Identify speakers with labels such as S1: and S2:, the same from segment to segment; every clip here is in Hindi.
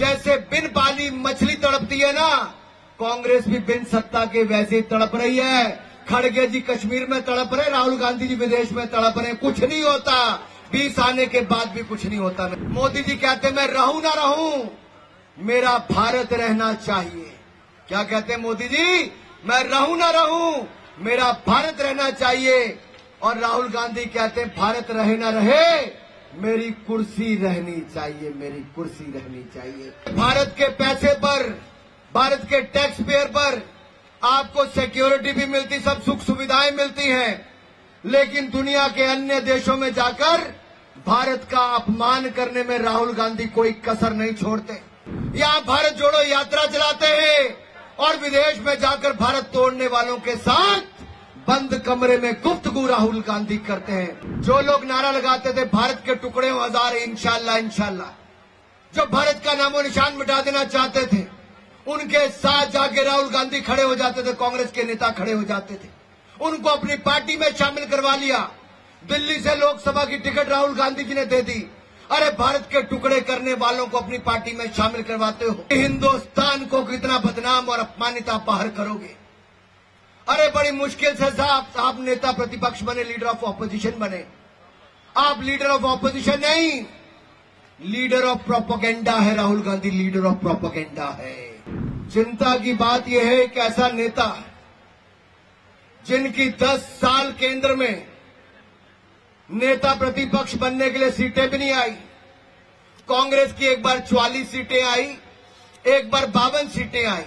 S1: जैसे बिन पाली मछली तड़पती है ना, कांग्रेस भी बिन सत्ता के वैसे ही तड़प रही है। खड़गे जी कश्मीर में तड़प रहे, राहुल गांधी जी विदेश में तड़प रहे, कुछ नहीं होता। 20 आने के बाद भी कुछ नहीं होता। मोदी जी कहते मैं रहूं ना रहूं, मेरा भारत रहना चाहिए। क्या कहते हैं मोदी जी? मैं रहूं ना रहूं, मेरा भारत रहना चाहिए। और राहुल गांधी कहते हैं भारत रहे ना रहे, मेरी कुर्सी रहनी चाहिए, मेरी कुर्सी रहनी चाहिए। भारत के पैसे पर, भारत के टैक्स पेयर पर आपको सिक्योरिटी भी मिलती, सब सुख सुविधाएं मिलती हैं, लेकिन दुनिया के अन्य देशों में जाकर भारत का अपमान करने में राहुल गांधी कोई कसर नहीं छोड़ते। यहां भारत जोड़ो यात्रा चलाते हैं और विदेश में जाकर भारत तोड़ने वालों के साथ बंद कमरे में गुफ्तगू राहुल गांधी करते हैं। जो लोग नारा लगाते थे भारत के टुकड़े हो हजार इंशाल्लाह इंशाल्लाह, जो भारत का नामो निशान मिटा देना चाहते थे, उनके साथ जाके राहुल गांधी खड़े हो जाते थे, कांग्रेस के नेता खड़े हो जाते थे, उनको अपनी पार्टी में शामिल करवा लिया। दिल्ली से लोकसभा की टिकट राहुल गांधी जी ने दे दी। अरे भारत के टुकड़े करने वालों को अपनी पार्टी में शामिल करवाते हो, हिंदुस्तान को कितना बदनाम और अपमानित आप बाहर करोगे। अरे बड़ी मुश्किल से आप नेता प्रतिपक्ष बने, लीडर ऑफ ऑपोजिशन बने। आप लीडर ऑफ ऑपोजिशन नहीं, लीडर ऑफ प्रोपेगेंडा है Rahul Gandhi, leader of propaganda है। चिंता की बात यह है कि ऐसा नेता जिनकी 10 साल केंद्र में नेता प्रतिपक्ष बनने के लिए सीटें भी नहीं आई। कांग्रेस की एक बार 44 सीटें आई, एक बार 52 सीटें आई,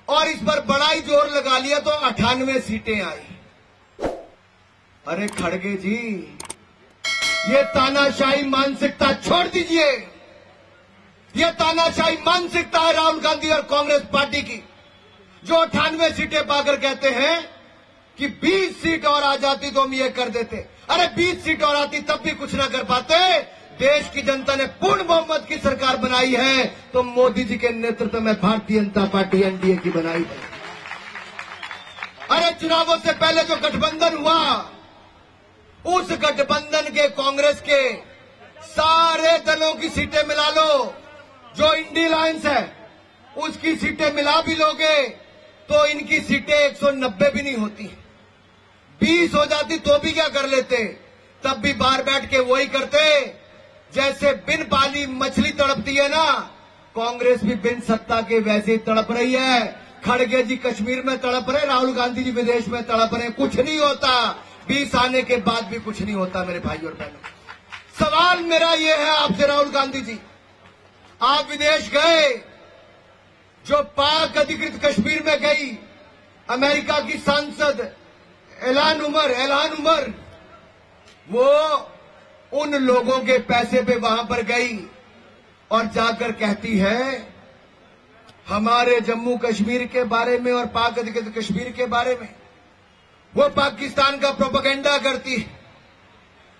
S1: और इस बार बड़ा ही जोर लगा लिया तो 98 सीटें आई। अरे खड़गे जी, ये तानाशाही मानसिकता छोड़ दीजिए। ये तानाशाही मानसिकता है राहुल गांधी और कांग्रेस पार्टी की, जो 98 सीटें पाकर कहते हैं कि 20 सीट और आ जाती तो हम ये कर देते। अरे 20 सीट और आती तब भी कुछ ना कर पाते। देश की जनता ने पूर्ण बहुमत की सरकार बनाई है तो मोदी जी के नेतृत्व में भारतीय जनता पार्टी एनडीए की बनाई है। अरे चुनावों से पहले जो गठबंधन हुआ, उस गठबंधन के कांग्रेस के सारे दलों की सीटें मिला लो, जो इंडी अलायंस है उसकी सीटें मिला भी लोगे तो इनकी सीटें 190 भी नहीं होती। 20 हो जाती तो भी क्या कर लेते, तब भी बाहर बैठ के वही करते। जैसे बिन पाली मछली तड़पती है ना, कांग्रेस भी बिन सत्ता के वैसे ही तड़प रही है। खड़गे जी कश्मीर में तड़प रहे, राहुल गांधी जी विदेश में तड़प रहे, कुछ नहीं होता। 20 आने के बाद भी कुछ नहीं होता। मेरे भाई और बहनों, सवाल मेरा ये है आपसे, राहुल गांधी जी, आप विदेश गए, जो पाक अधिकृत कश्मीर में गई, अमेरिका की सांसद इल्हान उमर, वो उन लोगों के पैसे पे वहां पर गई और जाकर कहती है हमारे जम्मू कश्मीर के बारे में और पाक अधिकृत कश्मीर के बारे में, वो पाकिस्तान का प्रोपेगेंडा करती है।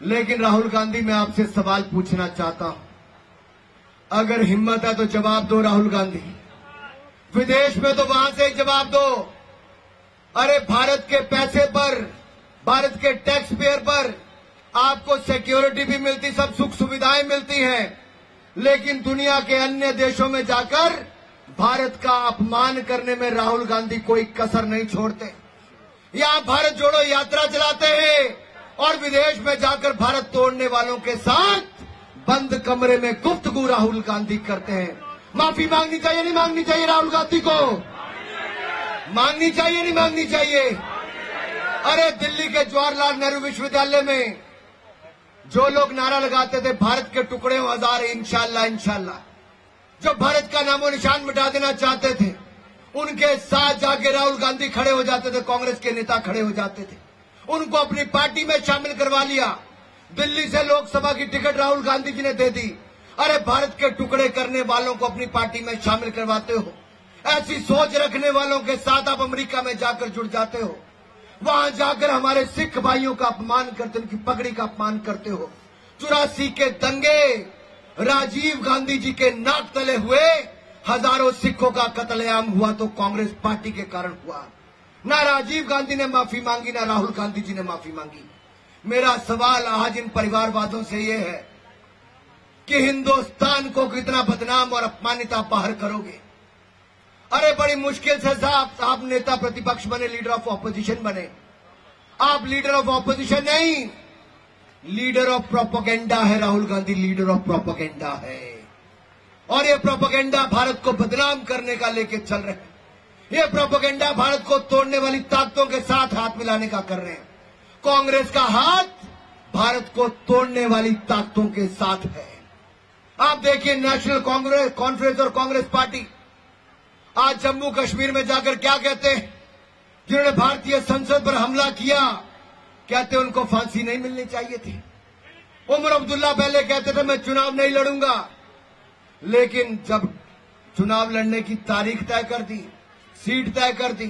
S1: लेकिन राहुल गांधी, मैं आपसे सवाल पूछना चाहता हूं, अगर हिम्मत है तो जवाब दो राहुल गांधी। विदेश में तो वहां से ही जवाब दो। अरे भारत के पैसे पर, भारत के टैक्स पेयर पर आपको सिक्योरिटी भी मिलती, सब सुख सुविधाएं मिलती हैं, लेकिन दुनिया के अन्य देशों में जाकर भारत का अपमान करने में राहुल गांधी कोई कसर नहीं छोड़ते। यहां भारत जोड़ो यात्रा चलाते हैं और विदेश में जाकर भारत तोड़ने वालों के साथ बंद कमरे में गुफ्तगू राहुल गांधी करते हैं। माफी मांगनी चाहिए नहीं मांगनी चाहिए राहुल गांधी को? मांगनी चाहिए नहीं मांगनी चाहिए? अरे दिल्ली के जवाहरलाल नेहरू विश्वविद्यालय में जो लोग नारा लगाते थे भारत के टुकड़े हो हजार इंशाल्लाह इंशाल्लाह, जो भारत का नामो निशान मिटा देना चाहते थे, उनके साथ जाके राहुल गांधी खड़े हो जाते थे, कांग्रेस के नेता खड़े हो जाते थे, उनको अपनी पार्टी में शामिल करवा लिया। दिल्ली से लोकसभा की टिकट राहुल गांधी जी ने दे दी। अरे भारत के टुकड़े करने वालों को अपनी पार्टी में शामिल करवाते हो। ऐसी सोच रखने वालों के साथ आप अमेरिका में जाकर जुड़ जाते हो, वहां जाकर हमारे सिख भाइयों का अपमान करते, उनकी पगड़ी का अपमान करते हो। 84 के दंगे, राजीव गांधी जी के नाक तले हुए हजारों सिखों का कत्लेआम हुआ तो कांग्रेस पार्टी के कारण हुआ। ना राजीव गांधी ने माफी मांगी, ना राहुल गांधी जी ने माफी मांगी। मेरा सवाल आज इन परिवारवादों से ये है, कि हिंदुस्तान को कितना बदनाम और अपमानित आप बाहर करोगे। अरे बड़ी मुश्किल से साहब आप नेता प्रतिपक्ष बने, लीडर ऑफ ऑपोजिशन बने। आप लीडर ऑफ ऑपोजिशन नहीं, लीडर ऑफ प्रोपेगेंडा है Rahul Gandhi, leader of propaganda है। और ये प्रोपेगेंडा भारत को बदनाम करने का लेके चल रहे हैं। ये प्रोपेगेंडा भारत को तोड़ने वाली ताकतों के साथ हाथ मिलाने का कर रहे हैं। कांग्रेस का हाथ भारत को तोड़ने वाली ताकतों के साथ है। आप देखिए नेशनल कांग्रेस कॉन्फ्रेंस और कांग्रेस पार्टी आज जम्मू कश्मीर में जाकर क्या कहते हैं, जिन्होंने भारतीय संसद पर हमला किया, कहते उनको फांसी नहीं मिलनी चाहिए थी। उमर अब्दुल्ला पहले कहते थे मैं चुनाव नहीं लड़ूंगा, लेकिन जब चुनाव लड़ने की तारीख तय कर दी, सीट तय कर दी,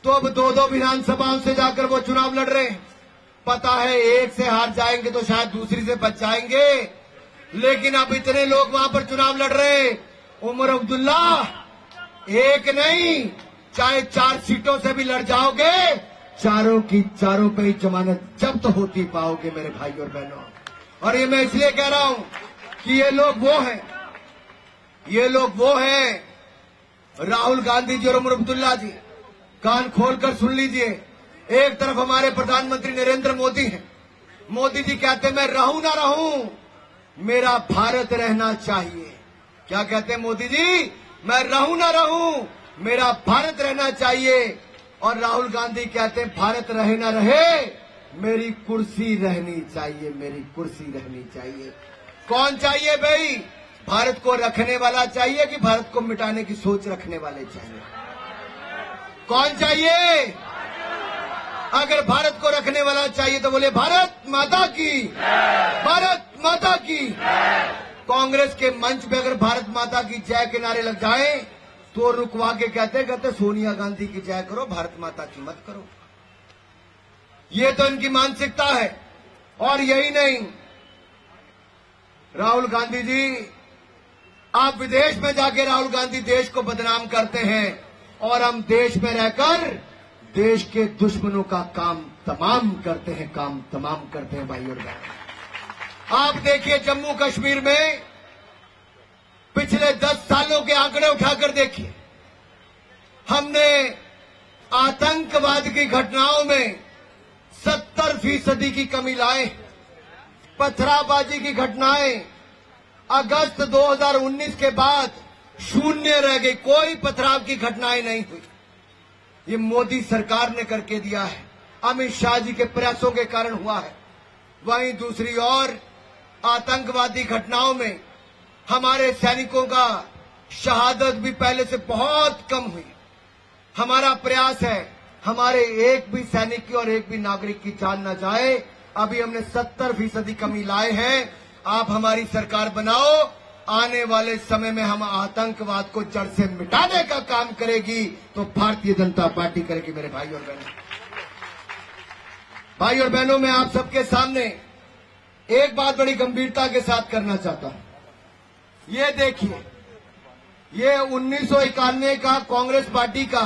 S1: तो अब दो विधानसभाओं से जाकर वो चुनाव लड़ रहे हैं। पता है एक से हार जाएंगे तो शायद दूसरी से बच जाएंगे, लेकिन अब इतने लोग वहां पर चुनाव लड़ रहे हैं। उमर अब्दुल्ला एक नहीं, चाहे 4 सीटों से भी लड़ जाओगे, चारों की चारों पे ही जमानत जब्त होती पाओगे मेरे भाई और बहनों। और ये मैं इसलिए कह रहा हूं कि ये लोग वो हैं राहुल गांधी जी और उमर अब्दुल्ला जी। कान खोलकर सुन लीजिए। एक तरफ हमारे प्रधानमंत्री नरेंद्र मोदी हैं। मोदी जी कहते मैं रहूं ना रहूं, मेरा भारत रहना चाहिए। क्या कहते हैं मोदी जी? मैं रहूं ना रहूं, मेरा भारत रहना चाहिए। और राहुल गांधी कहते हैं भारत रहे ना रहे, मेरी कुर्सी रहनी चाहिए, मेरी कुर्सी रहनी चाहिए। कौन चाहिए भाई? भारत को रखने वाला चाहिए कि भारत को मिटाने की सोच रखने वाले चाहिए? कौन चाहिए? अगर भारत को रखने वाला चाहिए तो बोले भारत माता की, भारत माता की। कांग्रेस के मंच पे अगर भारत माता की जय के नारे लग जाए तो रुकवा के कहते सोनिया गांधी की जय करो, भारत माता की मत करो। ये तो इनकी मानसिकता है। और यही नहीं, राहुल गांधी जी, आप विदेश में जाके राहुल गांधी देश को बदनाम करते हैं, और हम देश में रहकर देश के दुश्मनों का काम तमाम करते हैं भाई और बहन। आप देखिए जम्मू कश्मीर में पिछले 10 सालों के आंकड़े उठाकर देखिए। हमने आतंकवाद की घटनाओं में 70% की कमी लाए। पथराबाजी की घटनाएं अगस्त 2019 के बाद शून्य रह गई, कोई पथराव की घटनाएं नहीं हुई। ये मोदी सरकार ने करके दिया है, अमित शाह जी के प्रयासों के कारण हुआ है। वहीं दूसरी ओर आतंकवादी घटनाओं में हमारे सैनिकों का शहादत भी पहले से बहुत कम हुई। हमारा प्रयास है हमारे एक भी सैनिक की और एक भी नागरिक की जान न जाए। अभी हमने 70% कमी लाए हैं। आप हमारी सरकार बनाओ, आने वाले समय में हम आतंकवाद को जड़ से मिटाने का काम करेगी तो भारतीय जनता पार्टी करेगी। मेरे भाई और बहनों, मैं आप सबके सामने एक बात बड़ी गंभीरता के साथ करना चाहता हूं। ये देखिए, ये 1991 का कांग्रेस पार्टी का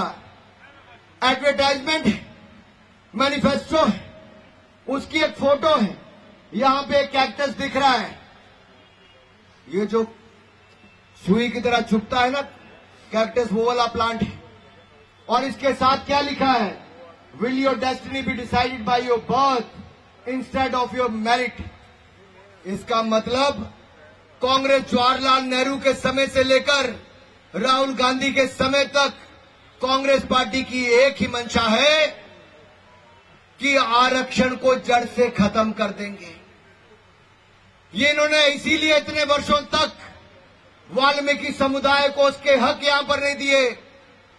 S1: एडवर्टाइजमेंट है, मैनिफेस्टो है, उसकी एक फोटो है। यहां पे एक कैक्टस दिख रहा है, ये जो सुई की तरह चुभता है ना कैक्टस, वो वाला प्लांट है। और इसके साथ क्या लिखा है? Will your destiny be decided by your birth instead of your merit. इसका मतलब कांग्रेस जवाहरलाल नेहरू के समय से लेकर राहुल गांधी के समय तक कांग्रेस पार्टी की एक ही मंशा है कि आरक्षण को जड़ से खत्म कर देंगे। ये इन्होंने इसीलिए इतने वर्षों तक वाल्मीकि समुदाय को उसके हक यहां पर नहीं दिए।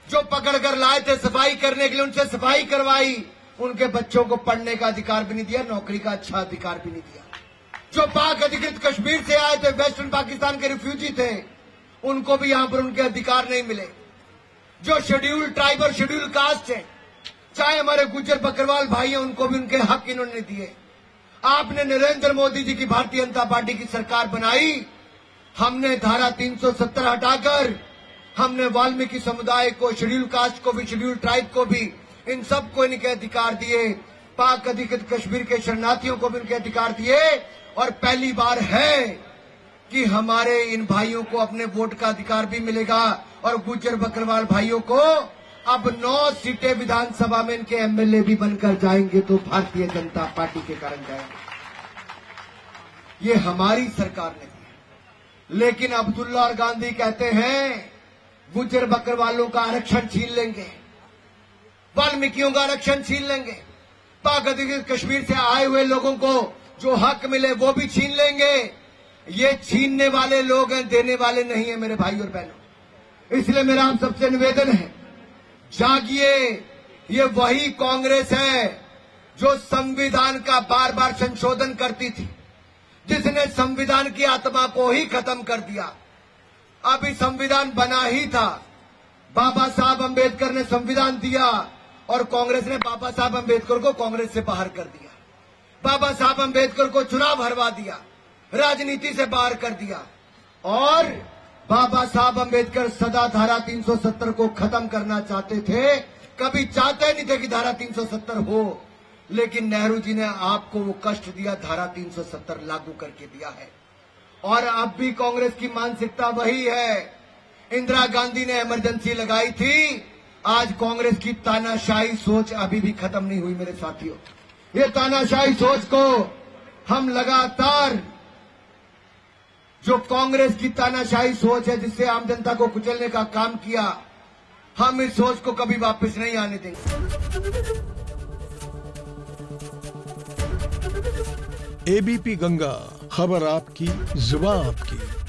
S1: जो पकड़ कर लाए थे सफाई करने के लिए, उनसे सफाई करवाई, उनके बच्चों को पढ़ने का अधिकार भी नहीं दिया, नौकरी का अच्छा अधिकार भी नहीं दिया। जो पाक अधिकृत कश्मीर से आए थे, वेस्टर्न पाकिस्तान के रिफ्यूजी थे, उनको भी यहां पर उनके अधिकार नहीं मिले। जो शेड्यूल ट्राइब और शेड्यूल कास्ट है, चाहे हमारे गुज्जर बकरवाल भाई हैं, उनको भी उनके हक इन्होंने दिए। आपने नरेंद्र मोदी जी की भारतीय जनता पार्टी की सरकार बनाई, हमने धारा 370 हटाकर हमने वाल्मीकि समुदाय को, शेड्यूल कास्ट को भी, शेड्यूल ट्राइब को भी, इन सबको इनके अधिकार दिए। पाक अधिकृत कश्मीर के शरणार्थियों को भी इनके अधिकार दिए। और पहली बार है कि हमारे इन भाइयों को अपने वोट का अधिकार भी मिलेगा और गुज्जर बकरवाल भाइयों को अब 9 सीटें विधानसभा में इनके एमएलए भी बनकर जाएंगे, तो भारतीय जनता पार्टी के कारण जाएंगे। ये हमारी सरकार ने दी। लेकिन अब्दुल्ला और गांधी कहते हैं गुज्जर बकरवालों का आरक्षण छीन लेंगे, वाल्मीकियों का आरक्षण छीन लेंगे, पाक अधिकृत कश्मीर से आए हुए लोगों को जो हक मिले वो भी छीन लेंगे। ये छीनने वाले लोग हैं, देने वाले नहीं है मेरे भाई और बहनों। इसलिए मेरा आप सबसे निवेदन है, जागिए। ये वही कांग्रेस है जो संविधान का बार बार संशोधन करती थी, जिसने संविधान की आत्मा को ही खत्म कर दिया। अभी संविधान बना ही था, बाबा साहब अंबेडकर ने संविधान दिया और कांग्रेस ने बाबा साहब अंबेडकर को कांग्रेस से बाहर कर दिया। बाबा साहब अंबेडकर को चुनाव हरवा दिया, राजनीति से बाहर कर दिया। और बाबा साहब अंबेडकर सदा धारा 370 को खत्म करना चाहते थे, कभी चाहते नहीं थे कि धारा 370 हो, लेकिन नेहरू जी ने आपको वो कष्ट दिया, धारा 370 लागू करके दिया है। और अब भी कांग्रेस की मानसिकता वही है। इंदिरा गांधी ने इमरजेंसी लगाई थी, आज कांग्रेस की तानाशाही सोच अभी भी खत्म नहीं हुई मेरे साथियों। ये तानाशाही सोच को हम लगातार, जो कांग्रेस की तानाशाही सोच है जिससे आम जनता को कुचलने का काम किया, हम इस सोच को कभी वापस नहीं आने देंगे।
S2: एबीपी गंगा, खबर आपकी, जुबान आपकी।